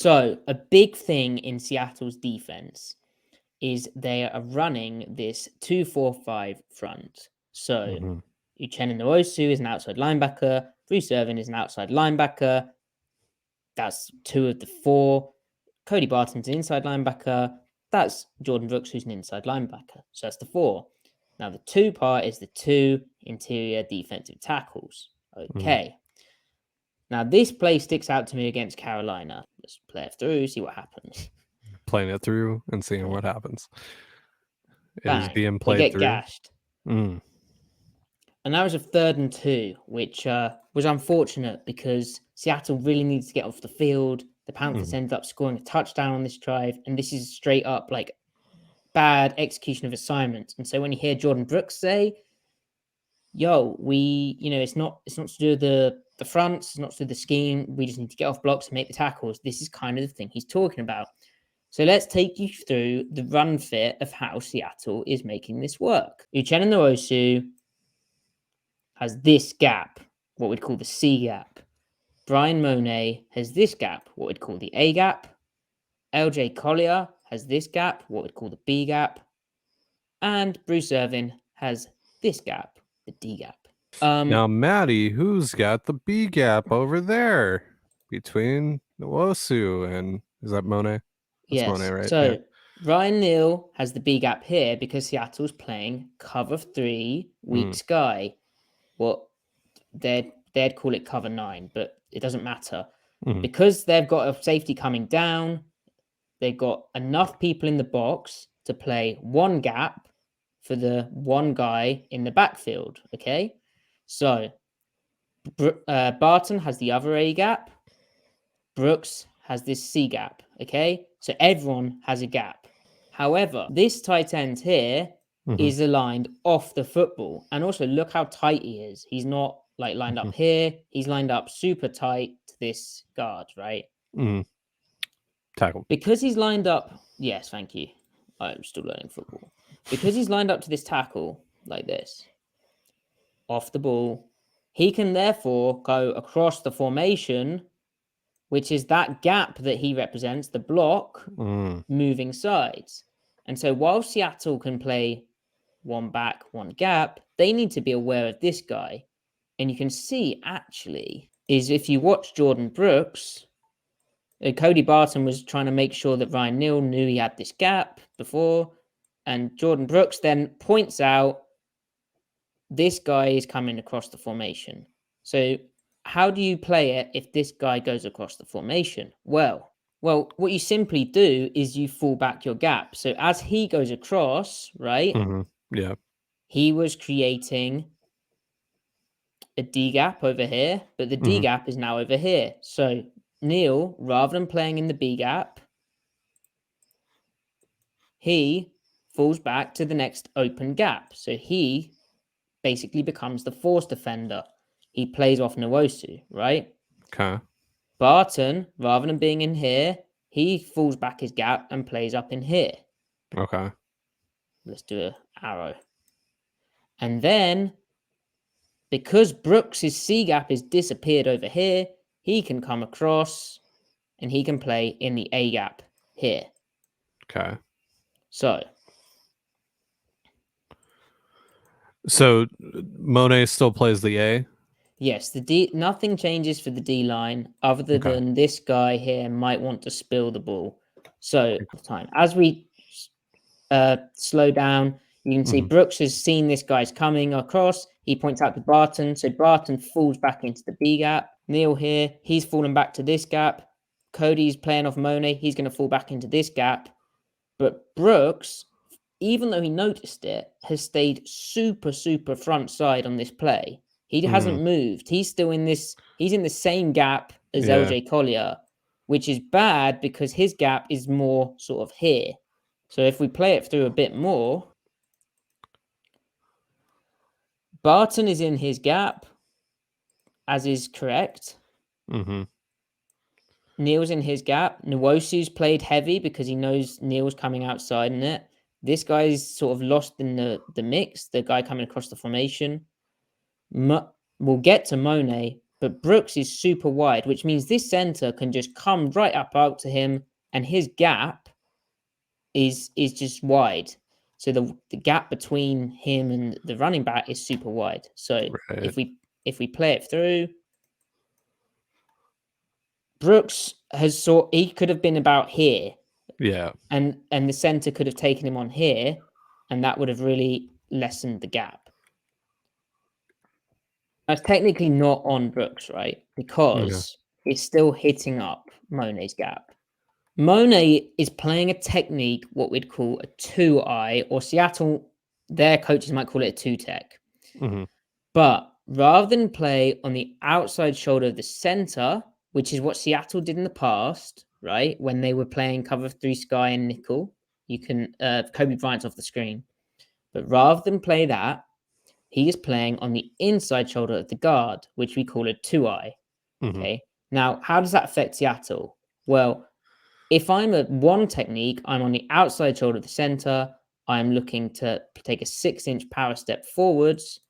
So a big thing in Seattle's defense is they are running this 2-4-5 front. So Uchenna Nwosu is an outside linebacker. Bruce Irvin is an outside linebacker. That's 2 of the 4. Cody Barton's an inside linebacker. That's Jordan Brooks, who's an inside linebacker. So that's the 4. Now, the 2 part is the 2 interior defensive tackles. Okay. Now, this play sticks out to me against Carolina. Let's play it through, see what happens. Playing it through and seeing what happens. It is Bang. being They played get through. gashed. And that was a 3rd and 2, which was unfortunate because Seattle really needs to get off the field. The Panthers ended up scoring a touchdown on this drive, and this is straight up like bad execution of assignments. And so when you hear Jordan Brooks say, yo, it's not to do with the fronts, it's not to do with the scheme, we just need to get off blocks and make the tackles. This is kind of the thing he's talking about. So let's take you through the run fit of how Seattle is making this work. Uchenna Nwosu has this gap, what we'd call the C gap. Brian Monet has this gap, what we'd call the A gap. LJ Collier has this gap, what we'd call the B gap. And Bruce Irvin has this gap, the D gap. Now, Matty, who's got the B gap over there between Nwosu and is that Monet? That's yes. Monet, right? So Ryan Neal has the B gap here because Seattle's playing cover 3 weak sky. Well, they'd call it cover 9, but it doesn't matter. Because they've got a safety coming down, they've got enough people in the box to play one gap for the one guy in the backfield, okay? So Barton has the other A gap. Brooks has this C gap, okay? So everyone has a gap. However, this tight end here is aligned off the football. And also look how tight he is. He's not like lined up here. He's lined up super tight to this guard, right? Tackle. Because he's lined up, yes, thank you. I'm still learning football. Because he's lined up to this tackle like this, off the ball, he can therefore go across the formation, which is that gap that he represents, the block, moving sides. And so while Seattle can play one back, one gap, they need to be aware of this guy. And you can see, actually, is if you watch Jordan Brooks, Cody Barton was trying to make sure that Ryan Neal knew he had this gap before. And Jordan Brooks then points out this guy is coming across the formation. So how do you play it if this guy goes across the formation? Well, what you simply do is you fall back your gap. So as he goes across, right? Yeah. He was creating a D gap over here, but the D gap is now over here. So Neal, rather than playing in the B gap, he falls back to the next open gap. So he basically becomes the force defender. He plays off Nwosu, right? Okay. Barton, rather than being in here, he falls back his gap and plays up in here. Okay. Let's do an arrow. And then, because Brooks' C gap is disappeared over here, he can come across and he can play in the A gap here. Okay. So Monet still plays the A? Yes, the D. Nothing changes for the D line other than this guy here might want to spill the ball. So as we slow down, you can see Brooks has seen this guy's coming across. He points out to Barton. So Barton falls back into the B gap. Neal here, he's fallen back to this gap. Cody's playing off Monet. He's going to fall back into this gap. But Brooks, even though he noticed it, has stayed super, super front side on this play. He hasn't moved. He's still in this. He's in the same gap as LJ Collier, which is bad because his gap is more sort of here. So if we play it through a bit more, Barton is in his gap, as is correct. Neal's in his gap. Nwosu's played heavy because he knows Neal's coming outside in it. This guy's sort of lost in the mix, the guy coming across the formation. We'll get to Monet, but Brooks is super wide, which means this center can just come right up out to him, and his gap is just wide. So the gap between him and the running back is super wide. So Right. if we play it through, Brooks he could have been about here, Yeah. and the center could have taken him on here, and that would have really lessened the gap. That's technically not on Brooks, right? Because it's still hitting up Monet's gap. Monet is playing a technique, what we'd call a 2-eye, or Seattle, their coaches might call it a 2-tech. Mm-hmm. But rather than play on the outside shoulder of the center, which is what Seattle did in the past, right? When they were playing cover 3 sky and nickel, you can Kobe Bryant's off the screen. But rather than play that, he is playing on the inside shoulder of the guard, which we call a 2-eye. Mm-hmm. Okay. Now, how does that affect Seattle? Well, if I'm a 1 technique, I'm on the outside shoulder of the center. I'm looking to take a 6-inch power step forwards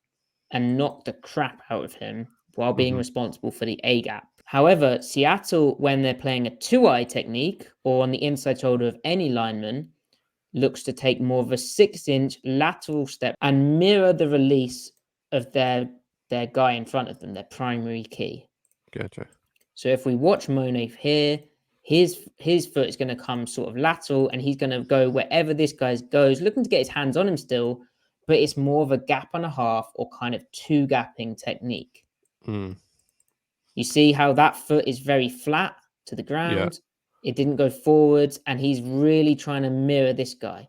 and knock the crap out of him while being responsible for the A gap. However, Seattle, when they're playing a 2-eye technique or on the inside shoulder of any lineman, looks to take more of a 6-inch lateral step and mirror the release of their guy in front of them, their primary key. Gotcha. So if we watch Monet here, his foot is going to come sort of lateral, and he's going to go wherever this guy goes, looking to get his hands on him still, but it's more of a gap and a half or kind of 2-gapping technique. Mm. You see how that foot is very flat to the ground? Yeah. It didn't go forwards, and he's really trying to mirror this guy.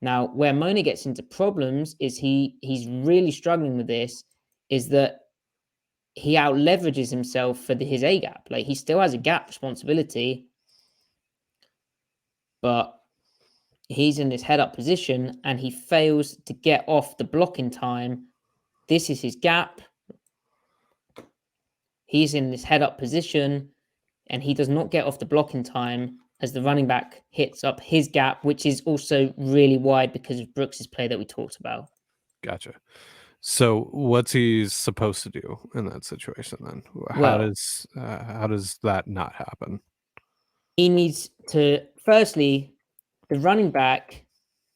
Now, where Monet gets into problems is he's really struggling with this, is that he out leverages himself for his A gap. Like, he still has a gap responsibility, but he's in this head up position and he fails to get off the block in time. This is his gap. He's in this head up position and he does not get off the block in time as the running back hits up his gap, which is also really wide because of Brooks's play that we talked about. Gotcha. So what's he supposed to do in that situation then? How does that not happen? He needs to, firstly, the running back,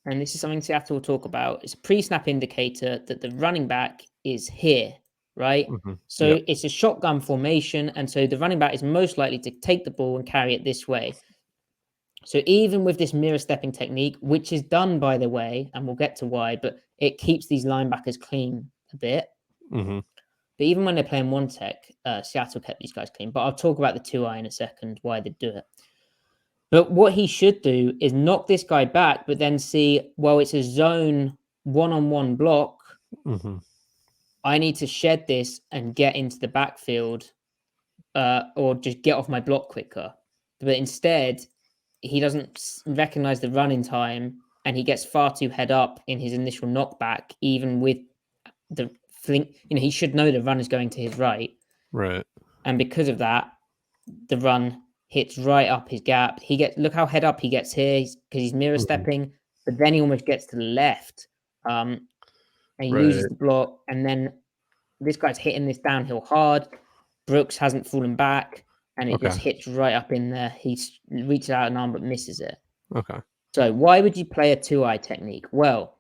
and this is something Seattle will talk about, it's a pre-snap indicator that the running back is here, right? Mm-hmm. So it's a shotgun formation, and so the running back is most likely to take the ball and carry it this way. So even with this mirror stepping technique, which is done, by the way, and we'll get to why, but it keeps these linebackers clean a bit. Mm-hmm. But even when they're playing 1-tech, Seattle kept these guys clean. But I'll talk about the 2-eye in a second, why they do it. But what he should do is knock this guy back, but then see, well, it's a zone 1-on-1 block. Mm-hmm. I need to shed this and get into the backfield or just get off my block quicker. But instead, he doesn't recognize the run in time and he gets far too head up in his initial knockback, even with the thing. He should know the run is going to his right. Right. And because of that, the run hits right up his gap. Look how head up he gets here because he's mirror stepping, but then he almost gets to the left and he loses the block. And then this guy's hitting this downhill hard. Brooks hasn't fallen back and it just hits right up in there. He reaches out an arm but misses it. Okay. So why would you play a 2-eye technique? Well,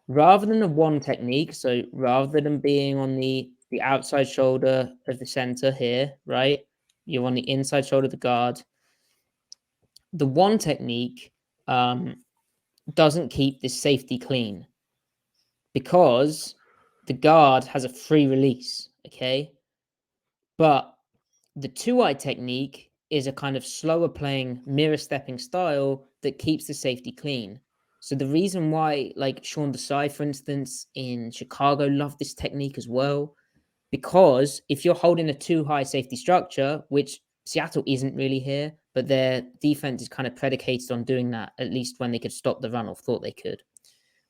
rather than a 1 technique, so rather than being on the outside shoulder of the center here, right? You're on the inside shoulder of the guard. The 1 technique doesn't keep this safety clean because the guard has a free release, okay? But the 2-eye technique is a kind of slower playing mirror stepping style that keeps the safety clean. So the reason why, like Sean Desai, for instance, in Chicago, loved this technique as well, because if you're holding a 2-high safety structure, which Seattle isn't really here, but their defense is kind of predicated on doing that, at least when they could stop the run or thought they could.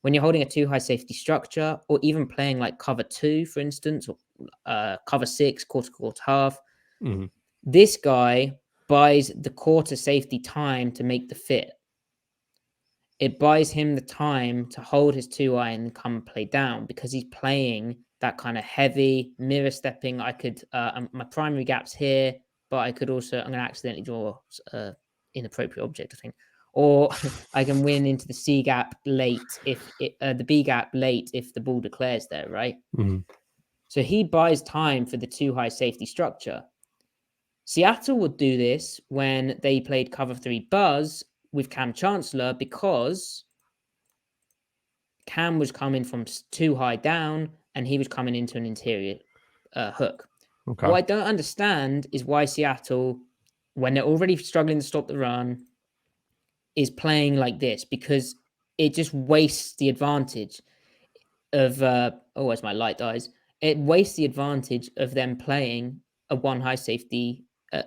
When you're holding a 2-high safety structure, or even playing like cover 2, for instance, or cover 6, quarter, half, this guy buys the quarter safety time to make the fit. it buys him the time to hold his 2-eye and come play down, because he's playing that kind of heavy mirror stepping. I could my primary gap's here, but I could also, I'm going to accidentally draw inappropriate object, I think, or I can win into the C gap late if the B gap late if the ball declares there, right? Mm-hmm. So he buys time for the 2-high safety structure. Seattle would do this when they played cover 3 buzz with Cam Chancellor, because Cam was coming from 2-high down and he was coming into an interior hook. Okay. What I don't understand is why Seattle, when they're already struggling to stop the run, is playing like this, because it just wastes the advantage of oh, as my light dies, it wastes the advantage of them playing a 1-high safety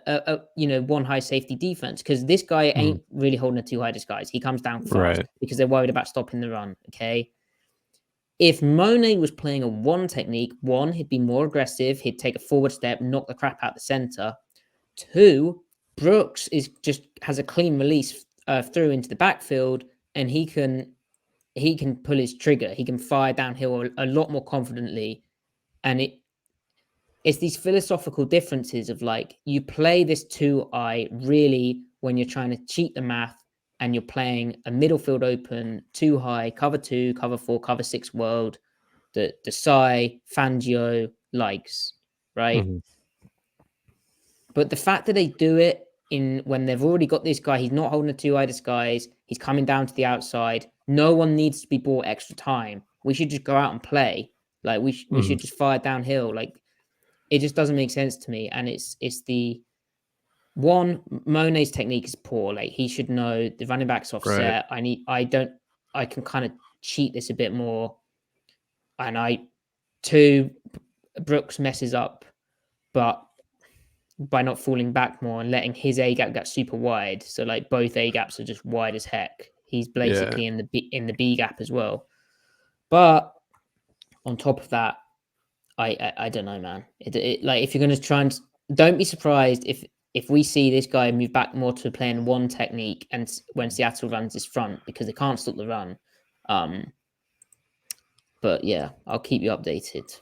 one high safety defense, because this guy ain't really holding a 2-high disguise. He comes down fast because they're worried about stopping the run. Okay, if Monet was playing a 1 technique, 1, he'd be more aggressive, he'd take a forward step, knock the crap out the center. 2, Brooks has a clean release through into the backfield, and he can pull his trigger. He can fire downhill a lot more confidently. And it's these philosophical differences of, like, you play this 2-eye really when you're trying to cheat the math, and you're playing a middle field open 2-high, cover 2, cover 4, cover 6 world that Desai, Fangio likes, right? Mm-hmm. But the fact that they do it when they've already got this guy, he's not holding a 2-eye disguise, he's coming down to the outside, no one needs to be bought extra time. We should just go out and play. Like, we should just fire downhill. Like, it just doesn't make sense to me. And it's the one, Monet's technique is poor. Like, he should know the running back's offset. I can kind of cheat this a bit more. And 2, Brooks messes up, but by not falling back more and letting his A gap get super wide. So, like, both A gaps are just wide as heck. He's basically in the B gap as well. But on top of that, I don't know, man. Like, if you're going to try and, don't be surprised if we see this guy move back more to playing 1 technique, and when Seattle runs his front, because they can't stop the run. But yeah, I'll keep you updated.